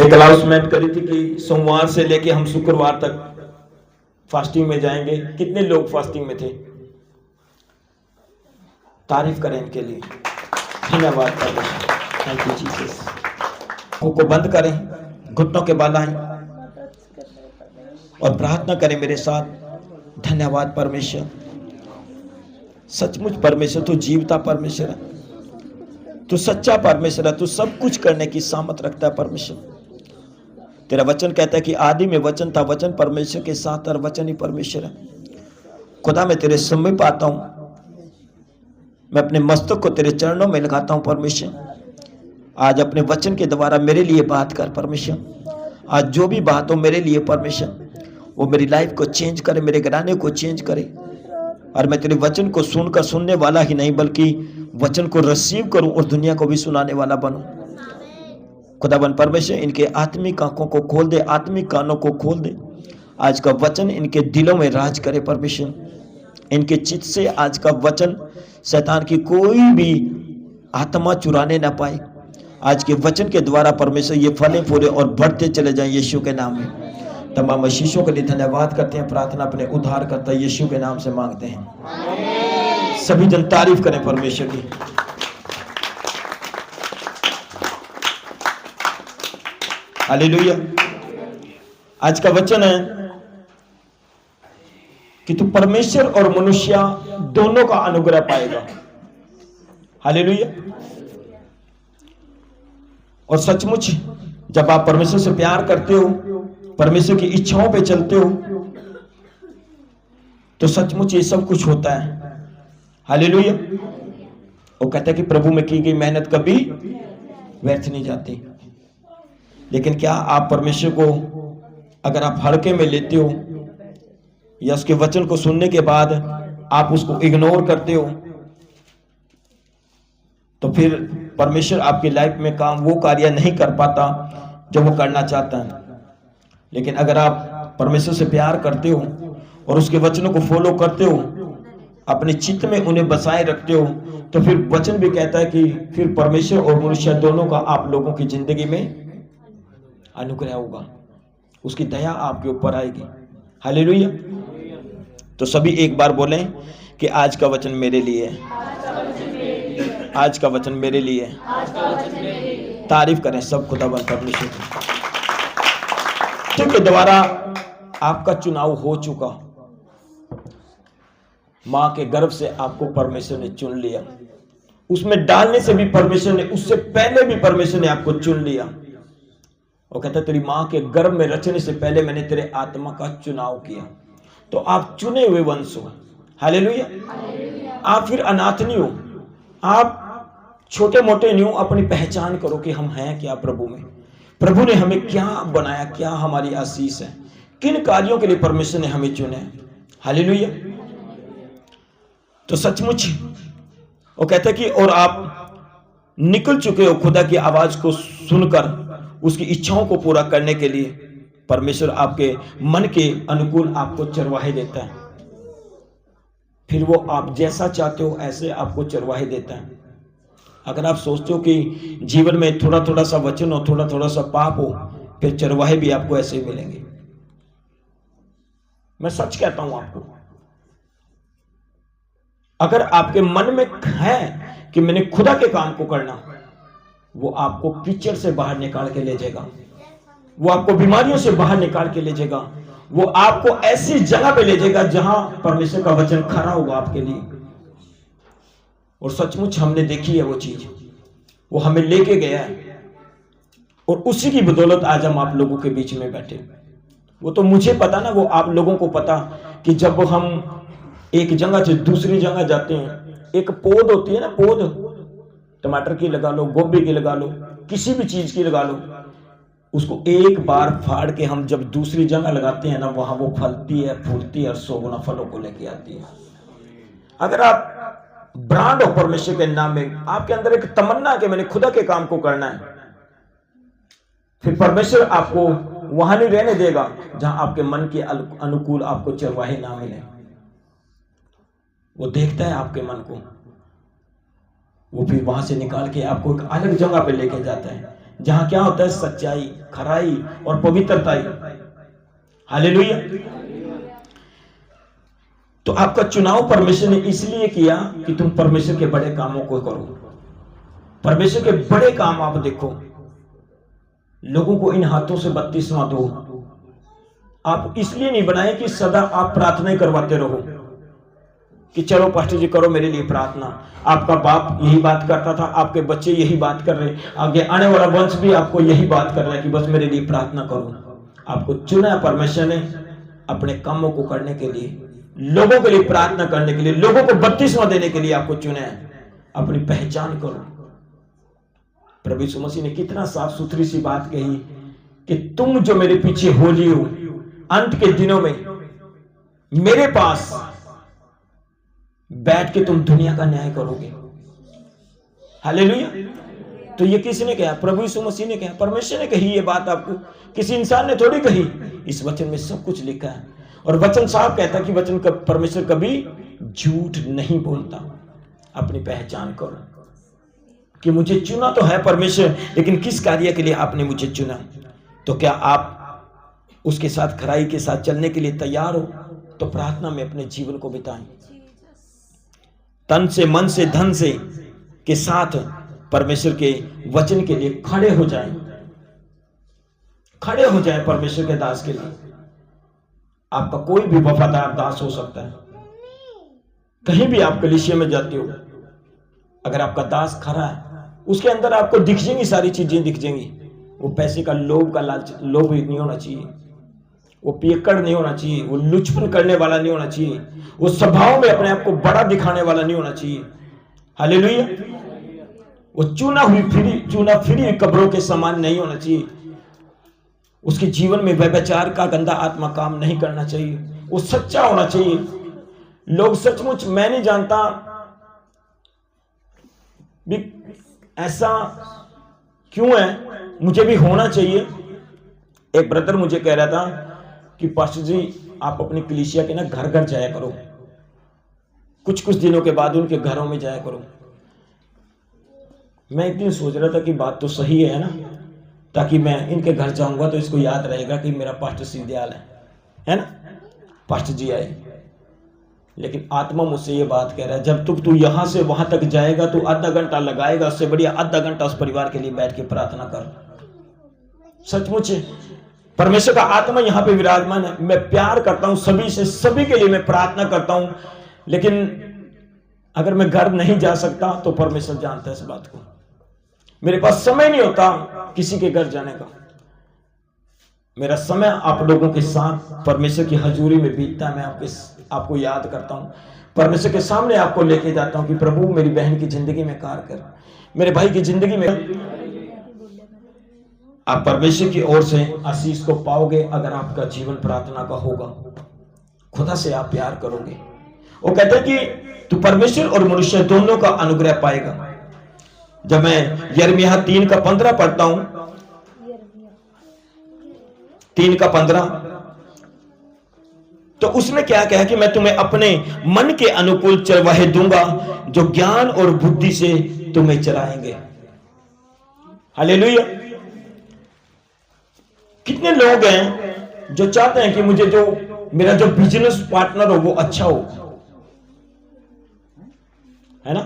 एक अनाउंसमेंट करी थी कि सोमवार से लेके हम शुक्रवार तक फास्टिंग में जाएंगे। कितने लोग फास्टिंग में थे? तारीफ करें इनके लिए, धन्यवाद। Thank you Jesus. आंखों को बंद करें, घुटनों के बल आएं और प्रार्थना करें मेरे साथ। धन्यवाद परमेश्वर, सचमुच परमेश्वर तू जीवता परमेश्वर है, तू सच्चा परमेश्वर है, तू सब कुछ करने की सामर्थ रखता है परमेश्वर। तेरा वचन कहता है कि आदि में वचन था, वचन परमेश्वर के साथ और वचन ही परमेश्वर है। खुदा मैं तेरे समीप आता हूं, मैं अपने मस्तक को तेरे चरणों में लगाता हूं परमेश्वर। आज अपने वचन के द्वारा मेरे लिए बात कर परमेश्वर। आज जो भी बात हो मेरे लिए परमेश्वर, वो मेरी लाइफ को चेंज करे, मेरे घराने को चेंज करे, और मैं तेरे वचन को सुनकर सुनने वाला ही नहीं बल्कि वचन को रिसीव करूं और दुनिया को भी सुनाने वाला बनूं। खुदाबंद परमेश्वर इनके आत्मिक आंखों को खोल दे, आत्मिक कानों को खोल दे। आज का वचन इनके दिलों में राज करे परमेश्वर। इनके चित्त से आज का वचन शैतान की कोई भी आत्मा चुराने ना पाए। आज के वचन के द्वारा परमेश्वर ये फले फूले और बढ़ते चले जाएं यीशु के नाम में। तमाम आशीषों के लिए धन्यवाद करते हैं। प्रार्थना अपने उद्धारकर्ता यीशु के नाम से मांगते हैं। सभी जन तारीफ करें परमेश्वर की। हालेलुया। आज का वचन है कि तू परमेश्वर और मनुष्य दोनों का अनुग्रह पाएगा। हालेलुया। और सचमुच जब आप परमेश्वर से प्यार करते हो, परमेश्वर की इच्छाओं पे चलते हो, तो सचमुच ये सब कुछ होता है। हालेलुया। वो कहता है कि प्रभु में की गई मेहनत कभी व्यर्थ नहीं जाती। लेकिन क्या आप परमेश्वर को अगर आप हल्के में लेते हो या उसके वचन को सुनने के बाद आप उसको इग्नोर करते हो, तो फिर परमेश्वर आपकी लाइफ में काम वो कार्य नहीं कर पाता जो वो करना चाहता है। लेकिन अगर आप परमेश्वर से प्यार करते हो और उसके वचनों को फॉलो करते हो, अपने चित्त में उन्हें बसाए रखते हो, तो फिर वचन भी कहता है कि फिर परमेश्वर और मनुष्य दोनों का आप लोगों की जिंदगी में अनुग्रह होगा, उसकी दया आपके ऊपर आएगी। हालेलुया। तो सभी एक बार बोलें कि आज का वचन मेरे लिए है, आज का वचन मेरे लिए है। तारीफ करें सब खुदावंद परमेश्वर के द्वारा आपका चुनाव हो चुका। मां के गर्भ से आपको परमेश्वर ने चुन लिया, उसमें डालने से भी परमेश्वर ने, उससे पहले भी परमेश्वर ने आपको चुन लिया। वो कहता है तेरी मां के गर्भ में रचने से पहले मैंने तेरे आत्मा का चुनाव किया। तो आप चुने हुए वंश हो। हालेलुया। आप फिर अनाथ नहीं हो, आप छोटे मोटे नहीं हो। अपनी पहचान करो कि हम हैं क्या प्रभु में, प्रभु ने हमें क्या बनाया, क्या हमारी आशीष है, किन कार्यों के लिए परमेश्वर ने हमें चुने। हालेलुया। तो सचमुच वो कहता है कि और आप निकल चुके हो खुदा की आवाज को सुनकर, उसकी इच्छाओं को पूरा करने के लिए। परमेश्वर आपके मन के अनुकूल आपको चरवाहे देता है, फिर वो आप जैसा चाहते हो ऐसे आपको चरवाहे देता है। अगर आप सोचते हो कि जीवन में थोड़ा थोड़ा सा वचन हो, थोड़ा थोड़ा सा पाप हो, फिर चरवाहे भी आपको ऐसे ही मिलेंगे। मैं सच कहता हूं आपको, अगर आपके मन में है कि मैंने खुदा के काम को करना, वो आपको कीचड़ से बाहर निकाल के ले जाएगा, वो आपको बीमारियों से बाहर निकाल के ले जाएगा, वो आपको ऐसी जगह पे ले जाएगा जहां परमेश्वर का वचन खरा होगा आपके लिए। और सचमुच हमने देखी है वो चीज, वो हमें लेके गया है, और उसी की बदौलत आज हम आप लोगों के बीच में बैठे। वो तो मुझे पता ना, वो आप लोगों को पता कि जब हम एक जगह से दूसरी जगह जाते हैं, एक पौध होती है ना, पौध, टमाटर की लगा लो, गोभी की लगा लो, किसी भी चीज की लगा लो, उसको एक बार फाड़ के हम जब दूसरी जगह लगाते हैं ना, वहां वो फलती है, फूलती है और 100 गुना फलों को लेके आती है। अगर आप ब्रांड हो परमेश्वर के नाम में, आपके अंदर एक तमन्ना है कि मैंने खुदा के काम को करना है, फिर परमेश्वर आपको वहां नहीं रहने देगा जहां आपके मन के अनुकूल आपको चरवाहे ना मिले। वो देखता है आपके मन को, वो फिर वहां से निकाल के आपको एक अलग जगह पे लेके जाता है जहां क्या होता है, सच्चाई, खराई और पवित्रताई। हालेलुया। तो आपका चुनाव परमेश्वर ने इसलिए किया कि तुम परमेश्वर के बड़े कामों को करो। परमेश्वर के बड़े काम आप देखो। लोगों को इन हाथों से बपतिस्मा दो। आप इसलिए नहीं बनाए कि सदा आप प्रार्थना करवाते रहो कि चलो पास्टर जी करो मेरे लिए प्रार्थना। आपका बाप यही बात करता था, आपके बच्चे यही बात कर रहे, आगे आने वाला वंश भी आपको यही बात कर रहा है कि बस मेरे लिए प्रार्थना करो। आपको चुना है परमेश्वर ने अपने कामों को करने के लिए, लोगों के लिए प्रार्थना करने के लिए, लोगों को बपतिस्मा देने के लिए आपको चुना है। अपनी पहचान करो। प्रभु यीशु मसीह ने कितना साफ सुथरी सी बात कही कि तुम जो मेरे पीछे होली हो, अंत के दिनों में मेरे पास बैठ के तुम दुनिया का न्याय करोगे। हालेलुया। तो ये किसने कहा? प्रभु यीशु मसीह ने कहा, परमेश्वर ने कही ये बात आपको, किसी इंसान ने थोड़ी कही। इस वचन में सब कुछ लिखा है और वचन साफ कहता है कि वचन परमेश्वर कभी झूठ नहीं बोलता। अपनी पहचान करो कि मुझे चुना तो है परमेश्वर, लेकिन किस कार्य के लिए आपने मुझे चुना। तो क्या आप उसके साथ खराई के साथ चलने के लिए तैयार हो? तो प्रार्थना में अपने जीवन को बिताएं, तन से, मन से, धन से के साथ परमेश्वर के वचन के लिए खड़े हो जाएं। खड़े हो जाएं परमेश्वर के दास के लिए। आपका कोई भी वफादार दास हो सकता है। कहीं भी आप कलीसिया में जाते हो, अगर आपका दास खड़ा है, उसके अंदर आपको दिख जाएंगी सारी चीजें, दिख जाएंगी। वो पैसे का लोभ का लालच, लोभ नहीं होना चाहिए, वो पियक्कड़ नहीं होना चाहिए, वो लुचपन करने वाला नहीं होना चाहिए, वो स्वभाव में अपने आप को बड़ा दिखाने वाला नहीं होना चाहिए। हालेलुया। वो चुना फिरी कब्रों के समान नहीं होना चाहिए। उसके जीवन में व्यभिचार का गंदा आत्मा काम नहीं करना चाहिए। वो सच्चा होना चाहिए। लोग सचमुच, मैं नहीं जानता भी ऐसा क्यों है, मुझे भी होना चाहिए। एक ब्रदर मुझे कह रहा था कि पास्टर जी आप अपनी कलीसिया के ना घर घर जाया करो, कुछ कुछ दिनों के बाद उनके घरों में जाया करो। मैं एक दिन सोच रहा था कि बात तो सही है ना, ताकि मैं इनके घर जाऊंगा तो इसको याद रहेगा कि मेरा पास्टर सिंधियाल है ना, पास्टर जी आए। लेकिन आत्मा मुझसे ये बात कह रहा है, जब तू यहां से वहां तक जाएगा तो आधा घंटा लगाएगा, उससे बढ़िया आधा घंटा उस परिवार के लिए बैठ के प्रार्थना कर। सचमुच परमेश्वर का आत्मा यहां पे विराजमान है। मैं प्यार करता हूं सभी से, सभी के लिए मैं प्रार्थना करता हूं, लेकिन अगर मैं घर नहीं जा सकता तो परमेश्वर जानता है इस बात को। मेरे पास समय नहीं होता किसी के घर जाने का। मेरा समय आप लोगों के साथ परमेश्वर की हजूरी में बीतता है। मैं आपको याद करता हूं, परमेश्वर के सामने आपको लेके जाता हूं कि प्रभु मेरी बहन की जिंदगी में कार्य कर, मेरे भाई की जिंदगी में। आप परमेश्वर की ओर से आशीष को पाओगे अगर आपका जीवन प्रार्थना का होगा। खुदा से आप प्यार करोगे। वो कहते हैं कि तू परमेश्वर और मनुष्य दोनों का अनुग्रह पाएगा। जब मैं यिर्मयाह 3:15 पढ़ता हूं, 3:15, तो उसमें क्या कहा कि मैं तुम्हें अपने मन के अनुकूल चरवाहे दूंगा जो ज्ञान और बुद्धि से तुम्हें चराएंगे। हालेलुया। कितने लोग हैं जो चाहते हैं कि मेरा जो बिजनेस पार्टनर हो वो अच्छा हो, है ना।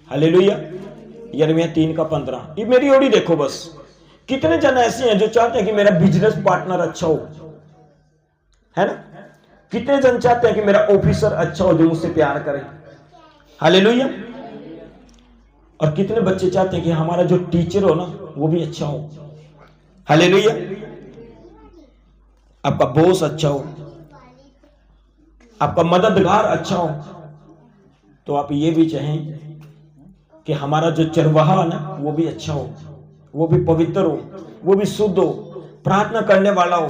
हालेलुया। यिर्मयाह 3:15, ये मेरी ओर ही देखो बस। कितने जन ऐसे हैं जो चाहते हैं कि मेरा बिजनेस पार्टनर अच्छा हो, है ना। कितने जन चाहते हैं कि मेरा ऑफिसर अच्छा हो जो मुझसे प्यार करे। हालेलुया। और कितने बच्चे चाहते हैं कि हमारा जो टीचर हो ना वो भी अच्छा हो। हालेलुया। आपका बॉस अच्छा हो, आपका मददगार अच्छा हो। तो आप ये भी चाहें कि हमारा जो चरवाहा है ना वो भी अच्छा हो, वो भी पवित्र हो, वो भी शुद्ध हो, प्रार्थना करने वाला हो,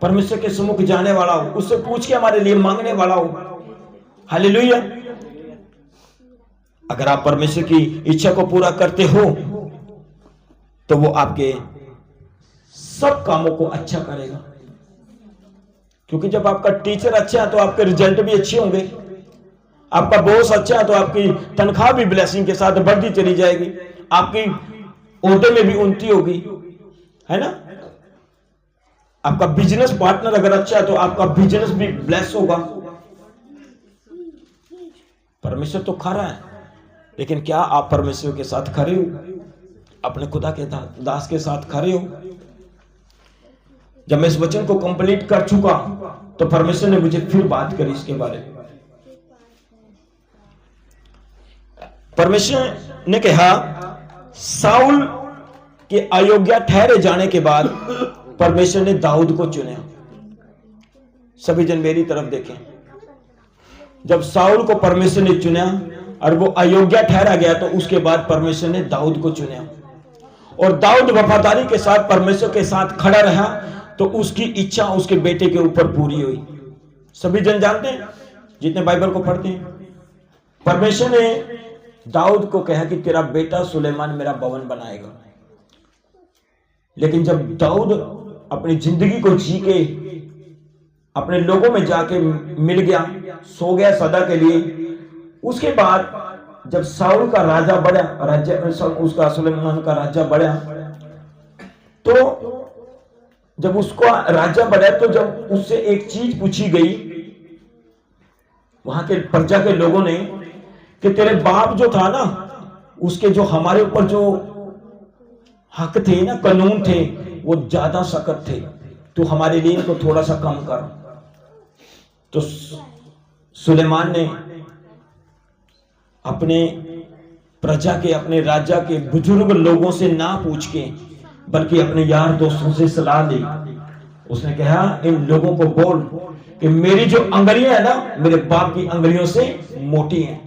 परमेश्वर के सम्मुख जाने वाला हो, उससे पूछ के हमारे लिए मांगने वाला हो। हालेलुया। अगर आप परमेश्वर की इच्छा को पूरा करते हो तो वो आपके सब कामों को अच्छा करेगा। क्योंकि जब आपका टीचर अच्छा है तो आपके रिजल्ट भी अच्छे होंगे। आपका बॉस अच्छा है तो आपकी तनख्वाह भी ब्लेसिंग के साथ बढ़ती चली जाएगी। आपकी ओहदे में भी उन्नति होगी, है ना। आपका बिजनेस पार्टनर अगर अच्छा है तो आपका बिजनेस भी ब्लेस होगा। परमेश्वर तो खरा है, लेकिन क्या आप परमेश्वर के साथ खड़े हो? अपने खुदा के दास के साथ खड़े हो? जब मैं इस वचन को कंप्लीट कर चुका तो परमेश्वर ने मुझे फिर बात करी इसके बारे में। परमेश्वर ने कहा, साउल के अयोग्य ठहरे जाने के बाद परमेश्वर ने दाऊद को चुना। सभी जन मेरी तरफ देखें। जब साउल को परमेश्वर ने चुना और वो अयोग्य ठहरा गया तो उसके बाद परमेश्वर ने दाऊद को चुना, और दाऊद वफादारी के साथ परमेश्वर के साथ खड़ा रहा तो उसकी इच्छा उसके बेटे के ऊपर पूरी हुई। सभी जन जानते हैं, जितने बाइबल को पढ़ते हैं, परमेश्वर ने दाऊद को कहा कि तेरा बेटा सुलेमान मेरा भवन बनाएगा। लेकिन जब दाऊद अपनी जिंदगी को जी के अपने लोगों में जाके मिल गया, सो गया सदा के लिए, उसके बाद जब साउल का राजा बढ़ा, राज्य उसका सुलेमान का राजा बढ़ा, तो जब उसका राजा बढ़ा तो जब उससे एक चीज पूछी गई वहां के प्रजा के लोगों ने कि तेरे बाप जो था ना, उसके जो हमारे ऊपर जो हक थे ना, कानून थे, वो ज्यादा सख्त थे, तो हमारे लिए इनको थोड़ा सा कम कर। तो सुलेमान ने अपने प्रजा के, अपने राजा के बुजुर्ग लोगों से ना पूछ के बल्कि अपने यार दोस्तों से सलाह ली। उसने कहा, इन लोगों को बोल कि मेरी जो अंगुलियां है ना, मेरे बाप की अंगुलियों से मोटी हैं,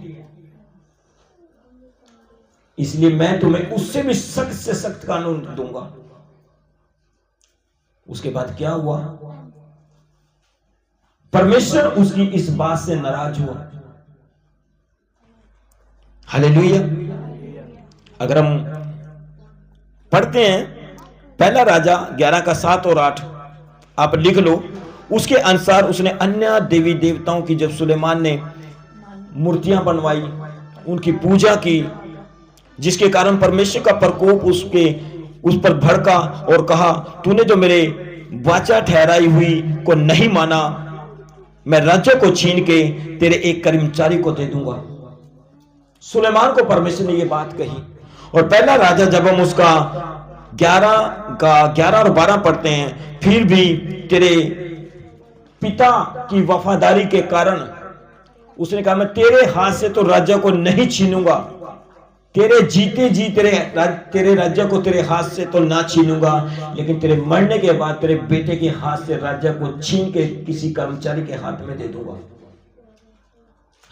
इसलिए मैं तुम्हें उससे भी सख्त से सख्त कानून दूंगा। उसके बाद क्या हुआ? परमेश्वर उसकी इस बात से नाराज हुआ। हालेलुया। अगर हम पढ़ते हैं पहला राजा 11 का 7 और 8, आप लिख लो। उसके अनुसार उसने अन्य देवी देवताओं की, जब सुलेमान ने मूर्तियां बनवाई, उनकी पूजा की, जिसके कारण परमेश्वर का प्रकोप उस पर भड़का और कहा, तूने जो मेरे वाचा ठहराई हुई को नहीं माना, मैं राज्य को छीन के तेरे एक कर्मचारी को दे दूंगा। सुलेमान को परमेश्वर ने यह बात कही। और पहला राजा जब हम उसका 11 और 12 पढ़ते हैं, फिर भी तेरे पिता की वफादारी के कारण उसने कहा, मैं तेरे हाथ से तो राज्य को नहीं छीनूंगा, तेरे जीते जी तेरे राज्य को तेरे हाथ से तो ना छीनूंगा, लेकिन तेरे मरने के बाद तेरे बेटे के हाथ से राज्य को छीन के किसी कर्मचारी के हाथ में दे दूंगा।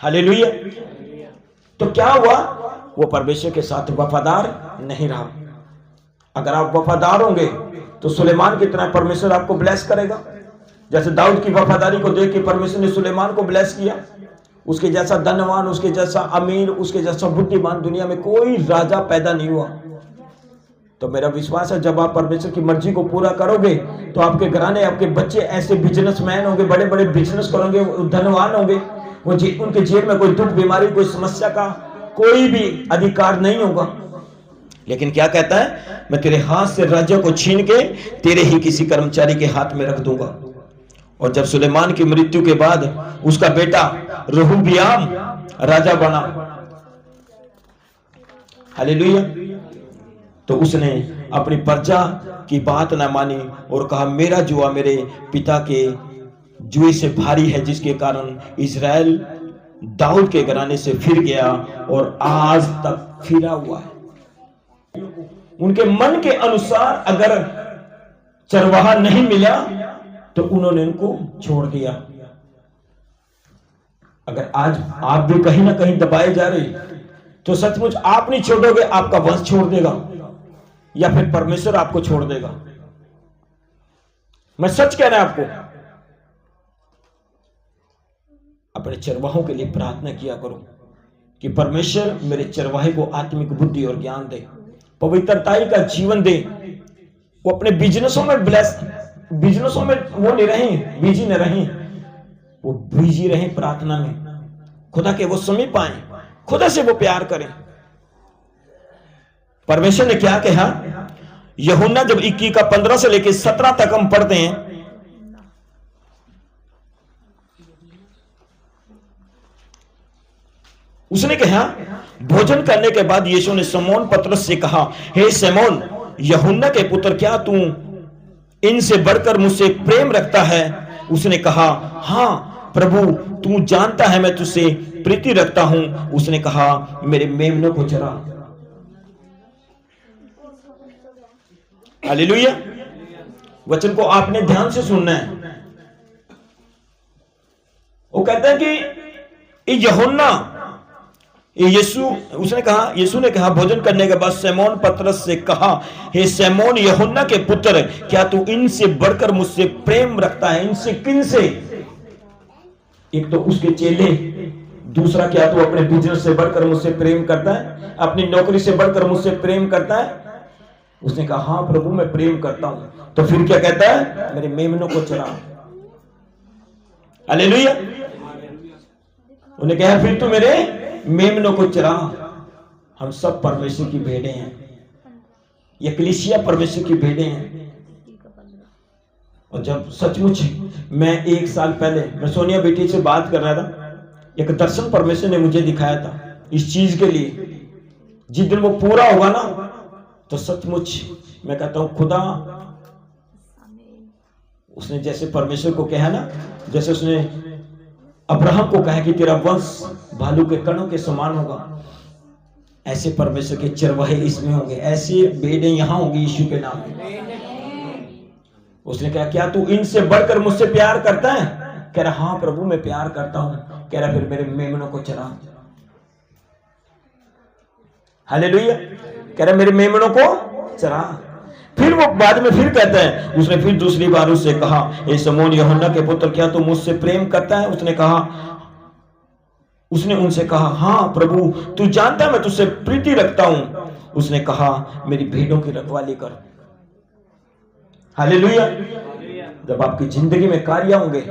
हालेलुया। तो क्या हुआ? वो परमेश्वर के साथ वफादार नहीं रहा। अगर आप वफादार होंगे तो सुलेमान की तरह परमेश्वर आपको ब्लेस करेगा। जैसे दाऊद की वफादारी को देख के परमेश्वर ने सुलेमान को ब्लेस किया। उसके जैसा धनवान, उसके जैसा अमीर, उसके जैसा बुद्धिमान दुनिया में कोई राजा पैदा नहीं हुआ। तो मेरा विश्वास है जब आप परमेश्वर की मर्जी को पूरा करोगे तो आपके घराने, आपके बच्चे ऐसे बिजनेसमैन होंगे, बड़े बड़े बिजनेस करेंगे, धनवान होंगे। वो उनके जेब में कोई दुख, बीमारी, कोई समस्या का कोई भी अधिकार नहीं होगा। लेकिन क्या कहता है? मैं तेरे हाथ से राज्य को छीन के तेरे ही किसी कर्मचारी के हाथ में रख दूंगा। और जब सुलेमान की मृत्यु के बाद उसका बेटा रहूबियाम राजा बना, हालेलुया, तो उसने अपनी प्रजा की बात न मानी और कहा, मेरा जुआ मेरे पिता के जुए से भारी है, जिसके कारण इजराइल दाऊद के घराने से फिर गया और आज तक फिरा हुआ है। उनके मन के अनुसार अगर चरवाहा नहीं मिला तो उन्होंने उनको छोड़ दिया। अगर आज आप भी कहीं ना कहीं दबाए जा रहे तो सचमुच आप नहीं छोड़ोगे, आपका वंश छोड़ देगा या फिर परमेश्वर आपको छोड़ देगा। मैं सच कह रहा हूं आपको, अपने चरवाहों के लिए प्रार्थना किया करो कि परमेश्वर मेरे चरवाहे को आत्मिक बुद्धि और ज्ञान दे, पवित्रताई का जीवन दे। वो अपने बिजनेसों में बिजनेसों में वो नहीं रहे, बिजी न रहे, वो बिजी रहे प्रार्थना में, खुदा के वो समीप आए, खुदा से वो प्यार करें। परमेश्वर ने क्या कहा? यूहन्ना जब 21 का 15 से लेकर 17 तक हम पढ़ते हैं, उसने कहा, भोजन करने के बाद यीशु ने शमौन पतरस से कहा, हे शमौन यूहन्ना के पुत्र, क्या तू इनसे बढ़कर मुझसे प्रेम रखता है? उसने कहा, हाँ प्रभु, तू जानता है मैं तुझसे प्रीति रखता हूं। उसने कहा, मेरे मेमनों को चरा। हालेलुया। वचन को आपने ध्यान से सुनना है। वो कहता है कि यूहन्ना, यीशु ने कहा भोजन करने के बाद शमौन पतरस से कहा, हे शमौन यूहन्ना के पुत्र, क्या तू इनसे बढ़कर मुझसे प्रेम रखता है? इनसे किन से? एक तो उसके चेले, दूसरा क्या तू अपने बिजनेस से बढ़कर मुझसे प्रेम करता है? अपनी नौकरी से बढ़कर मुझसे प्रेम करता है? उसने कहा, हाँ प्रभु मैं प्रेम करता हूं। तो फिर क्या कहता है? मेरे मेमनों को चरा। हालेलुया। उन्हें कहा, फिर तू मेरे मेमनों को चरा। हम सब परमेश्वर की भेड़ें हैं। ये कलीसिया परमेश्वर की भेड़ें हैं। और जब सचमुच मैं 1 साल पहले मैं सोनिया बेटी से बात कर रहा था, एक दर्शन परमेश्वर ने मुझे दिखाया था इस चीज के लिए। जिस दिन वो पूरा होगा ना, तो सचमुच मैं कहता हूं, खुदा उसने जैसे परमेश्वर को कहा ना, जैसे उसने अब्राहम को कहा कि तेरा वंश भालू के कणों के समान होगा, ऐसे परमेश्वर के चरवाहे इसमें होंगे, ऐसे भेड़ें यहां होंगी यीशु के नाम में। उसने कहा, क्या तू इनसे बढ़कर मुझसे प्यार करता है? कह रहा, हाँ प्रभु मैं प्यार करता हूं। कह रहा, फिर मेरे मेमनों को चरा। हालेलुया। कह रहा, मेरे मेमनों को चरा। फिर वो बाद में फिर कहता है, उसने फिर दूसरी बार उससे कहा, हे शमौन यूहन्ना के पुत्र, क्या तू मुझसे प्रेम करता है? उसने उनसे कहा, हाँ प्रभु, तू जानता है मैं तुझसे प्रीति रखता हूं। उसने कहा, मेरी भेड़ों की रखवाली कर। हालेलुया। जब आपकी जिंदगी में कार्य होंगे,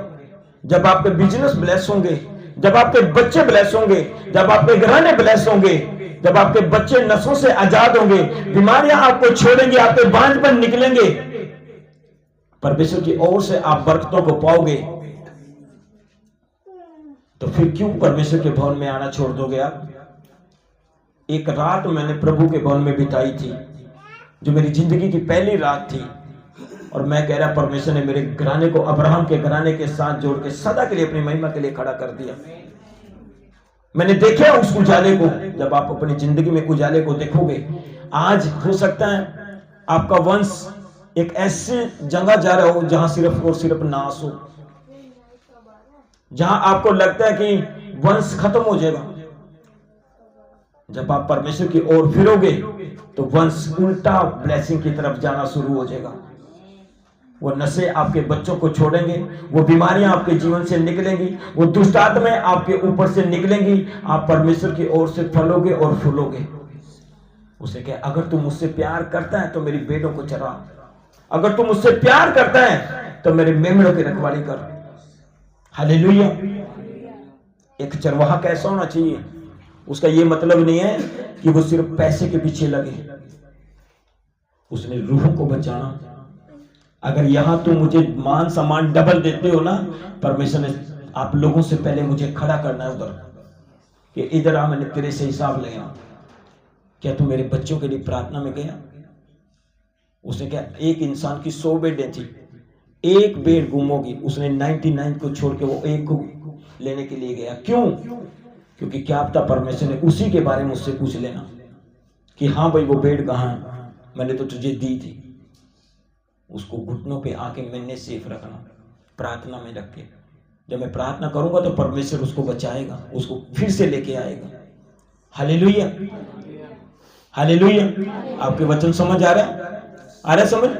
जब आपके बिजनेस ब्लेस होंगे, जब आपके बच्चे ब्लेस होंगे, जब आपके घराने ब्लेस होंगे, जब आपके बच्चे नशों से आजाद होंगे, बीमारियां आपको छोड़ेंगे, आपके बांझपन निकलेंगे, परमेश्वर की ओर से आप बरकतों को पाओगे, तो फिर क्यों परमेश्वर के भवन में आना छोड़ दोगे आप? एक रात मैंने प्रभु के भवन में बिताई थी, जो मेरी जिंदगी की पहली रात थी, और मैं कह रहा, परमेश्वर ने मेरे घराने को अब्राहम के घराने के साथ जोड़ के सदा के लिए अपनी महिमा के लिए खड़ा कर दिया। मैंने देखा उस उजाले को। जब आप अपनी जिंदगी में उजाले को देखोगे, आज हो सकता है आपका वंश एक ऐसी जगह जा रहा हो जहां सिर्फ और सिर्फ नाश हो, जहां आपको लगता है कि वंश खत्म हो जाएगा। जब आप परमेश्वर की ओर फिरोगे तो वंश उल्टा ब्लेसिंग की तरफ जाना शुरू हो जाएगा। वो नशे आपके बच्चों को छोड़ेंगे, वो बीमारियां आपके जीवन से निकलेंगी, वो दुष्ट आत्माएं आपके ऊपर से निकलेंगी, आप परमेश्वर की ओर से फलोगे और फूलोगे। उसे कहे, अगर तू मुझसे प्यार करता है तो मेरी भेड़ों को चरा, अगर तू मुझसे प्यार करता है तो मेरे मेमनों की रखवाली कर। हालेलुया। एक चरवाहा कैसा होना चाहिए? उसका ये मतलब नहीं है कि वो सिर्फ पैसे के पीछे लगे, उसने रूह को बचाना। अगर यहां तुम मुझे मान सम्मान डबल देते हो ना, परमेश्वर ने आप लोगों से पहले मुझे खड़ा करना है उधर, कि इधर आ, मैंने तेरे से हिसाब लिया। क्या तू मेरे बच्चों के लिए प्रार्थना में गया? उसने क्या, एक इंसान की 100 बेडें थी, एक बेड गुम होगी, उसने 99 को छोड़ के वो एक को लेने के लिए गया। क्यों? क्योंकि क्या पता परमेश्वर ने उसी के बारे में मुझसे पूछ लेना कि हाँ भाई वो बेड कहाँ है, मैंने तो तुझे दी थी। उसको घुटनों पे आके मैंने सेफ रखना, प्रार्थना में रख के। जब मैं प्रार्थना करूंगा तो परमेश्वर उसको बचाएगा, उसको फिर से लेके आएगा। Hallelujah, hallelujah. आपके वचन समझ आ रहा है समझ?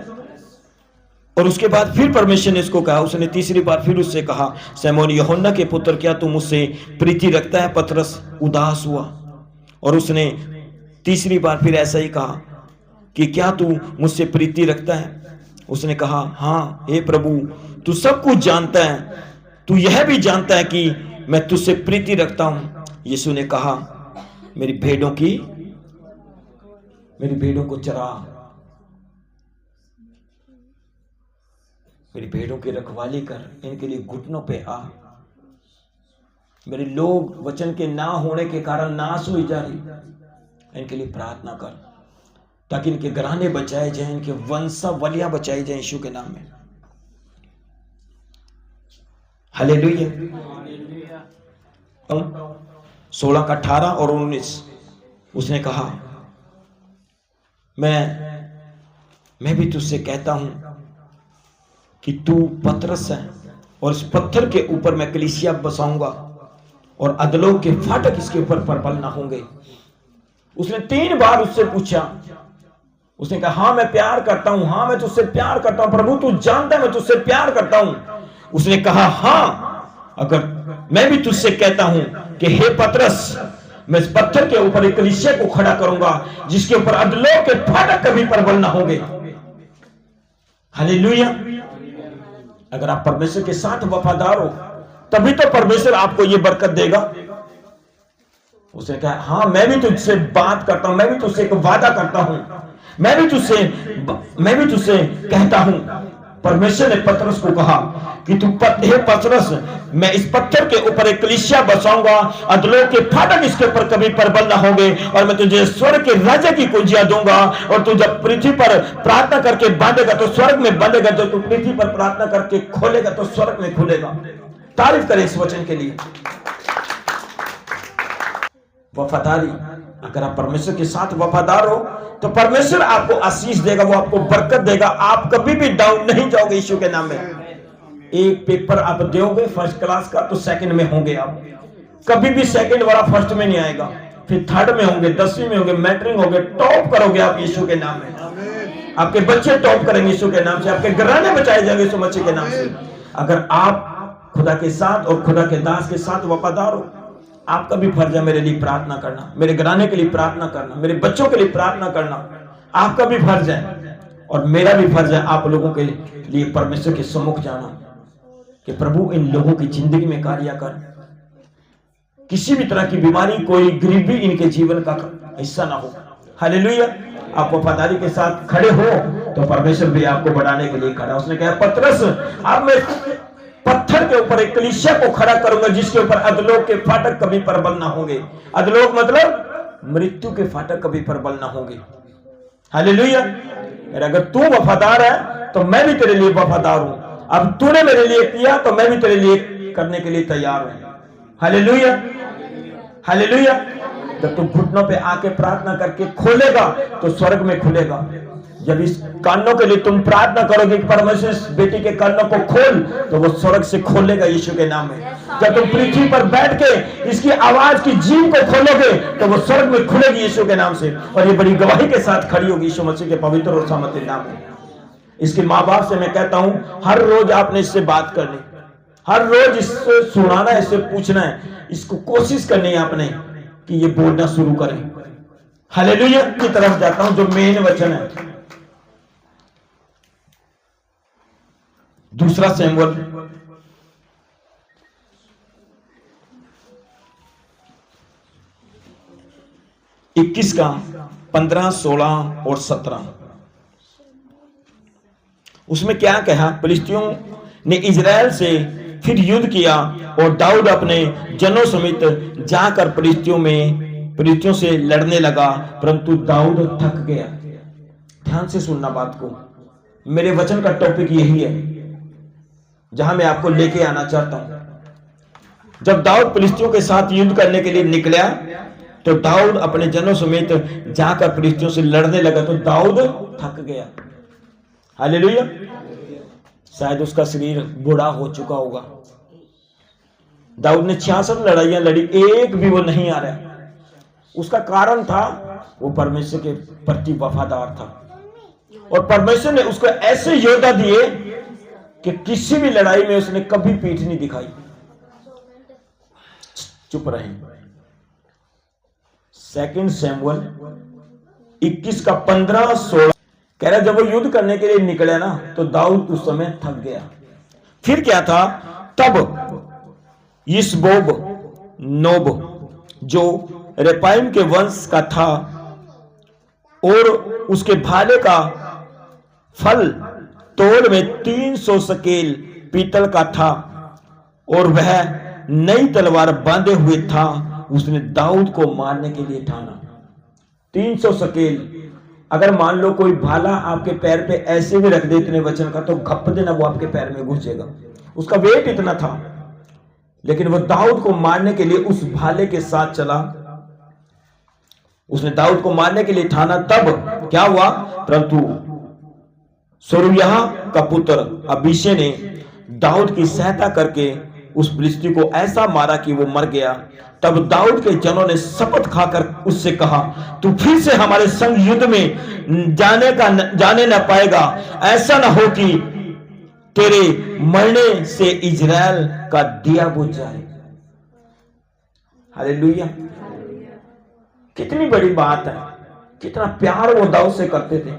और उसके बाद फिर परमेश्वर ने इसको कहा, उसने तीसरी बार फिर उससे कहा, शमौन यूहन्ना के पुत्र, क्या तू मुझसे प्रीति रखता है? पतरस उदास हुआ और उसने तीसरी बार फिर ऐसा ही कहा कि क्या तू मुझसे प्रीति रखता है? उसने कहा, हाँ हे प्रभु, तू सब कुछ जानता है, तू यह भी जानता है कि मैं तुझसे प्रीति रखता हूं। यीशु ने कहा, मेरी भेड़ों की मेरी भेड़ों को चरा, मेरी भेड़ों की रखवाली कर, इनके लिए घुटनों पे आ। मेरे लोग वचन के ना होने के कारण नाश हुई जा रही, इनके लिए प्रार्थना कर ताकि इनके घराने बचाए जाएं, इनके वंशावलियां बचाई जाएं यीशु के नाम में। हालेलुया। 16 का 18 और 19 उसने कहा, मैं भी तुझसे कहता हूं कि तू पतरस है और इस पत्थर के ऊपर मैं कलीसिया बसाऊंगा और अधलोक के फाटक इसके ऊपर प्रबल ना होंगे। उसने 3 बार उससे पूछा। उसने कहा, हाँ मैं प्यार करता हूं, हाँ मैं तुझसे प्यार करता हूं प्रभु, तू जानता है मैं तुझसे प्यार करता हूं। उसने कहा, हाँ अगर मैं भी तुझसे कहता हूं कि हे पतरस, मैं इस पत्थर के ऊपर एक कलीसिया को खड़ा करूंगा जिसके ऊपर अधलोक के फाटक कभी प्रबल ना होंगे। हालेलुया। अगर आप परमेश्वर के साथ वफादार हो तभी तो परमेश्वर आपको यह बरकत देगा। उसने कहा, हाँ मैं भी तुझसे बात करता हूं, मैं भी तुझसे एक वादा करता हूं, मैं भी तुझसे कहता हूं। परमेश्वर ने पतरस को कहा कि हे पतरस, मैं इस पत्थर के ऊपर एक कलीसिया बसाऊंगा, अधलोक के फाटक इसके ऊपर कभी प्रबल ना होंगे, और मैं तुझे स्वर्ग के राज्य की कुंजियां दूंगा। और तू जब पृथ्वी पर प्रार्थना करके बांधेगा तो स्वर्ग में बंधेगा, जब तू पृथ्वी पर प्रार्थना करके खोलेगा तो स्वर्ग में खुलेगा। तारीफ करें इस वचन के लिए। वफादारी, अगर आप परमेश्वर के साथ वफादार हो तो परमेश्वर आपको आशीष देगा, वो आपको बरकत देगा। आप कभी भी डाउन नहीं जाओगे यीशु के नाम में। एक पेपर आप दोगे फर्स्ट क्लास का तो सेकंड में होंगे आप, कभी भी सेकंड वाला फर्स्ट में नहीं आएगा, फिर थर्ड में होंगे, 10वीं में होंगे, मैट्रिक होंगे, टॉप करोगे आप यीशु के नाम में। आपके बच्चे टॉप करेंगे यीशु के नाम से, आपके घराने बचाए जाएंगे यीशु मसीह के नाम से। अगर आप खुदा के साथ और खुदा के दास के साथ वफादार हो, आपका भी फर्ज है मेरे लिए प्रार्थना करना, मेरे घराने के लिए प्रार्थना करना, मेरे बच्चों के लिए प्रार्थना करना। आपका भी फर्ज है और मेरा भी फर्ज है आप लोगों के लिए परमेश्वर के सम्मुख जाना कि प्रभु इन लोगों की जिंदगी में कार्य कर, किसी भी तरह की बीमारी, कोई गरीबी इनके जीवन का हिस्सा ना हो। हालेलुया। आप वफादारी के साथ खड़े हो तो परमेश्वर भी आपको बढ़ाने के लिए खड़ा। उसने कहा, पतरस अब मैं पत्थर के ऊपर एक कलीसिया को खड़ा करूंगा जिसके ऊपर अधलोक के फाटक कभी प्रबल ना होंगे। अधलोक मतलब मृत्यु के फाटक कभी प्रबल ना होंगे। हालेलुया। अगर तू वफादार है तो मैं भी तेरे लिए वफादार हूं। अब तूने मेरे लिए किया तो मैं भी तेरे लिए करने के लिए तैयार हूं। Hallelujah, hallelujah. जब तू घुटनों पे आके प्रार्थना करके खोलेगा तो स्वर्ग में खुलेगा। जब इस कानों के लिए तुम प्रार्थना करोगे कि परमेश्वर इस बेटी के कानों को खोल, तो वो स्वर्ग से खोलेगा यीशु के नाम में। जब तुम पृथ्वी पर बैठ के इसकी आवाज की जीभ को खोलोगे तो वो स्वर्ग में खुलेगी यीशु के नाम से, और ये बड़ी गवाही के साथ खड़ी होगी यीशु मसीह के पवित्र और सामर्थ्य नाम में। इसके माँ बाप से मैं कहता हूं, हर रोज आपने इससे बात करनी, हर रोज इससे सुनाना है, इससे पूछना है, इसको कोशिश करनी है आपने कि ये बोलना शुरू करें। हालेलुया की तरफ जाता हूं जो मेन वचन है, दूसरा शमूएल 21 का 15, 16 और 17। उसमें क्या कहा, फिलिस्तियों ने इजराइल से फिर युद्ध किया और दाऊद अपने जनों समेत जाकर फिलिस्तियों से लड़ने लगा, परंतु दाऊद थक गया। ध्यान से सुनना बात को, मेरे वचन का टॉपिक यही है जहां मैं आपको लेके आना चाहता हूं। जब दाऊद फिलिस्तियों के साथ युद्ध करने के लिए निकला तो दाऊद अपने जनों समेत जाकर फिलिस्तियों से लड़ने लगा तो दाऊद थक गया। हालेलुया। शायद उसका शरीर बूढ़ा हो चुका होगा। दाऊद ने 66 लड़ाइयां लड़ी, एक भी वो नहीं आ रहा। उसका कारण था वो परमेश्वर के प्रति वफादार था, और परमेश्वर ने उसको ऐसे योद्धा दिए कि किसी भी लड़ाई में उसने कभी पीठ नहीं दिखाई। चुप रहे। 2 शमूएल 21 का 15, 16 कह रहा, जब वो युद्ध करने के लिए निकले ना तो दाऊद उस समय थक गया। फिर क्या था, तब यिशबोब नोब जो रेपाइम के वंश का था और उसके भाले का फल तोल में 300 शकेल पीतल का था और वह नई तलवार बांधे हुए था। उसने दाऊद को मारने के लिए ठाना। 300 शकेल। अगर मान लो कोई भाला आपके पैर पे ऐसे भी रख दे इतने वजन का, तो घप देना वो आपके पैर में घुस जाएगा। उसका वेट इतना था, लेकिन वो दाऊद को मारने के लिए उस भाले के साथ चला। उसने दाऊद को मारने के लिए ठाना। तब क्या हुआ? परंतु सरूयाह का पुत्र अबीशै ने दाऊद की सहायता करके उस फिलिस्ती को ऐसा मारा कि वो मर गया। तब दाऊद के जनों ने शपथ खाकर उससे कहा, तू फिर से हमारे संग युद्ध में जाने न पाएगा। ऐसा ना हो कि तेरे मरने से इजराइल का दिया बुझ जाए। हालेलुया। कितनी बड़ी बात है, कितना प्यार वो दाऊद से करते थे।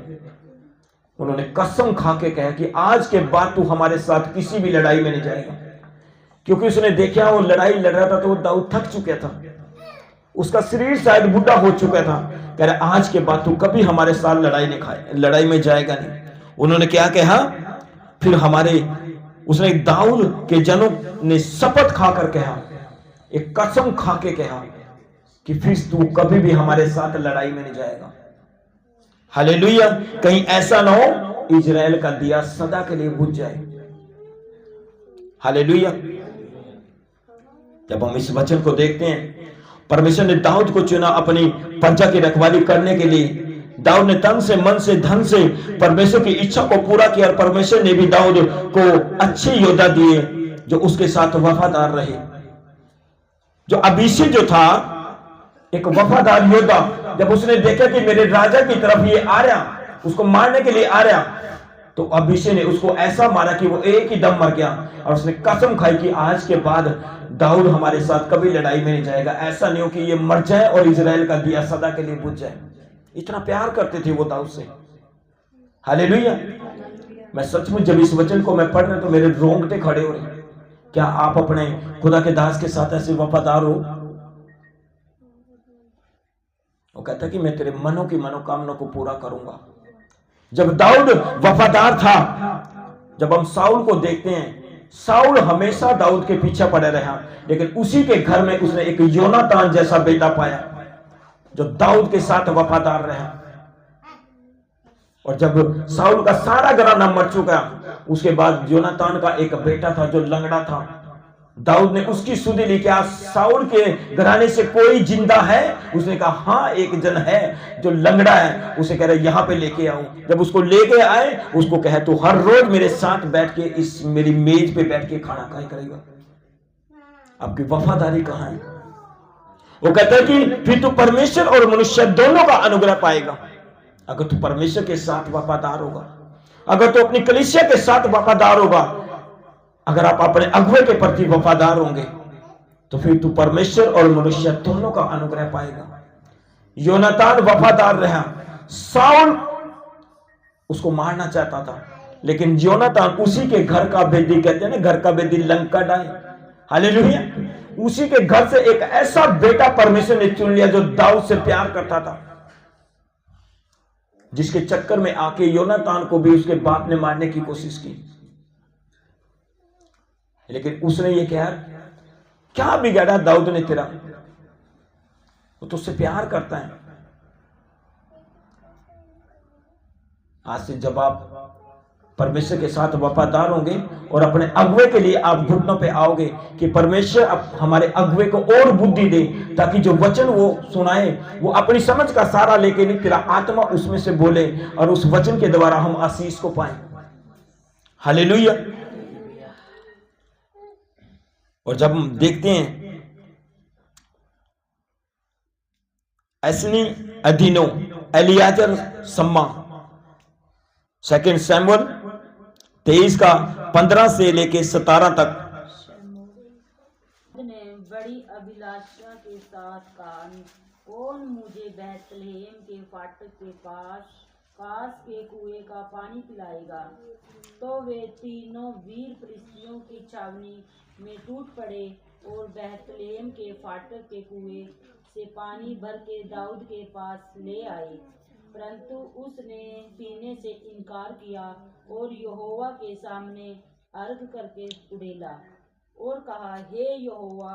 उन्होंने कसम खा के कहा कि आज के बाद तू हमारे साथ किसी भी लड़ाई में नहीं जाएगा, क्योंकि उसने देखा वो लड़ाई लड़ रहा था तो वो दाऊद थक चुका था, उसका शरीर शायद बुढ़ा हो चुका था। कह रहा आज के बाद तू कभी हमारे साथ लड़ाई में जाएगा नहीं। उन्होंने क्या कहा फिर उसने दाऊद के जनों ने शपथ खाकर कहा, एक कसम खा के कहा कि फिर तू कभी भी हमारे साथ लड़ाई में नहीं जाएगा। हालेलुया। कहीं ऐसा ना हो इजराइल का दिया सदा के लिए बुझ जाए। हालेलुया। जब हम इस वचन को देखते हैं, परमेश्वर ने दाऊद को चुना अपनी प्रजा की रखवाली करने के लिए। दाऊद ने तन से, मन से, धन से परमेश्वर की इच्छा को पूरा किया और परमेश्वर ने भी दाऊद को अच्छे योद्धा दिए जो उसके साथ वफादार रहे। जो अबीशै जो था एक वफादार योद्धा, जब उसने देखा कि मेरे राजा की तरफ ये आ रहा, उसको मारने के लिए आ रहा, तो अबीशै ने उसको ऐसा मारा कि वो एक ही दम मर गया। और उसने कसम खाई कि आज के बाद दाऊद हमारे साथ कभी लड़ाई में नहीं जाएगा। ऐसा नहीं हो कि ये मर जाए और इजराइल का दिया सदा के लिए बुझ जाए। इतना प्यार करते थे वो दाऊद से। हालेलुया। मैं सचमुच जब इस वचन को मैं पढ़ रहा तो मेरे रोंगटे खड़े हो रहे। क्या आप अपने खुदा के दास के साथ ऐसे वफादार हो? वो कहता है कि मैं तेरे मनों की मनोकामना को पूरा करूंगा। जब दाऊद वफादार था, जब हम साउल को देखते हैं, साउल हमेशा दाऊद के पीछे पड़े रहा, लेकिन उसी के घर में उसने एक योनातान जैसा बेटा पाया जो दाऊद के साथ वफादार रहा। और जब साउल का सारा घराना मर चुका, उसके बाद योनातान का एक बेटा था जो लंगड़ा था। दाऊद ने उसकी सुधि ली, क्या साउल के घराने से कोई जिंदा है? उसने कहा हाँ एक जन है जो लंगड़ा है। उसे कह रहे यहां पे लेके आओ। जब उसको लेके आए, उसको कहे तू हर रोज मेरे साथ बैठ के इस मेरी मेज पे बैठ के खाना खाया करेगा। आपकी वफादारी कहां है? वो कहता है कि फिर तू परमेश्वर और मनुष्य दोनों का अनुग्रह पाएगा। अगर तू परमेश्वर के साथ वफादार होगा, अगर तू अपनी कलीसिया के साथ वफादार होगा, अगर आप अपने अगुवे के प्रति वफादार होंगे, तो फिर तू परमेश्वर और मनुष्य दोनों का अनुग्रह पाएगा। योनातान वफादार रहा। साउल उसको मारना चाहता था, लेकिन योनातान उसी के घर का बेदी, कहते हैं ना घर का बेदी लंका डाए। हालेलुया। उसी के घर से एक ऐसा बेटा परमेश्वर ने चुन लिया जो दाऊद से प्यार करता था, जिसके चक्कर में आके योनातान को भी उसके बाप ने मारने की कोशिश की। लेकिन उसने ये कहा क्या बिगाड़ा दाऊद ने तेरा? वो तो उससे प्यार करता है। आज से जब आप परमेश्वर के साथ वफादार होंगे और अपने अगुवे के लिए आप घुटनों पे आओगे कि परमेश्वर अब हमारे अगुवे को और बुद्धि दे, ताकि जो वचन वो सुनाए वो अपनी समझ का सारा लेके नहीं, तेरा आत्मा उसमें से बोले और उस वचन के द्वारा हम आशीष को पाएं। हालेलुया। और जब हम देखते हैं एस्नी अधीनो एलियाजर सम्मा, 2 सैमुअल 23 का 15 से लेके 17 तक। ने बड़ी अभिलाषा के साथ कहा, कौन मुझे बैतलहम के फाटक के पास के कुएं का पानी पिलाएगा? तो वे तीनों वीर फिलिस्तियों की छावनी में टूट पड़े और बैतलहम के फाटक के कुएं से पानी भर के दाऊद के पास ले आए। परंतु उसने पीने से इनकार किया और यहोवा के सामने अर्घ करके उड़ेला और कहा, हे यहोवा,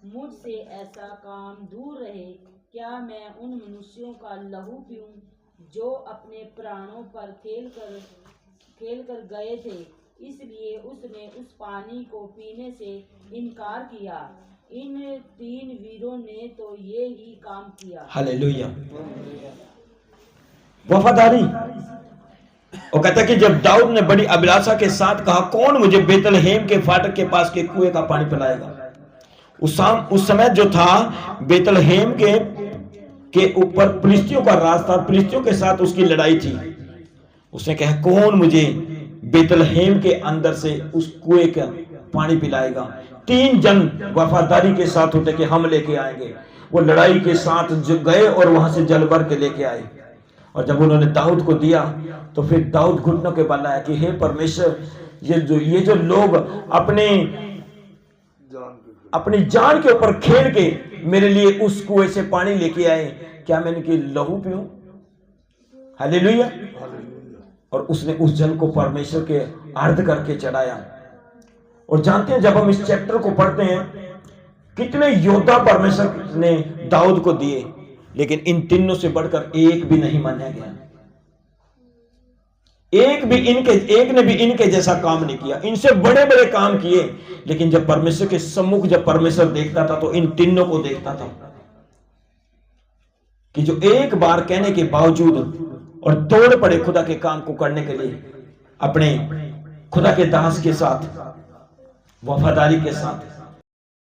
मुझसे ऐसा काम दूर रहे, क्या मैं उन मनुष्यों का लहू पीऊं जो अपने प्राणों पर खेल कर गए थे। इसलिए उसने उस पानी को पीने से इनकार किया। इन 3 वीरों ने तो ये ही काम किया। हालेलुया। वफादारी। वो कहता है कि जब दाऊद ने बड़ी अभिलाषा के साथ कहा, कौन मुझे बेतलहेम के फाटक के पास के कुएं का पानी पिलाएगा। उस समय जो था, बेतलहेम के ऊपर फिलिस्तियों का राज था, फिलिस्तियों के साथ उसकी लड़ाई थी। उसने कहा, कौन मुझे बेतलहेम के अंदर से उस कुएं का पानी पिलाएगा। 3 जन वफादारी के साथ होते कि हम लेके आएंगे। वो लड़ाई के साथ गए और वहां से जल भर के लेके आए। और जब उन्होंने दाऊद को दिया तो फिर दाऊद घुटनों के बल आया कि हे परमेश्वर, ये जो लोग अपनी जान के ऊपर खेल के मेरे लिए उस कुएं से पानी लेके आए, क्या मैं इनकी लहू पीऊं। हालेलुया। और उसने उस जल को परमेश्वर के अर्ध करके चढ़ाया। और जानते हैं, जब हम इस चैप्टर को पढ़ते हैं, कितने योद्धा परमेश्वर ने दाऊद को दिए, लेकिन इन तीनों से बढ़कर एक भी नहीं माना गया। एक ने भी इनके जैसा काम नहीं किया। इनसे बड़े बड़े काम किए, लेकिन जब परमेश्वर के सम्मुख जब परमेश्वर देखता था तो इन तीनों को देखता था कि जो एक बार कहने के बावजूद और दौड़ पड़े खुदा के काम को करने के लिए, अपने खुदा के दास के साथ वफादारी के साथ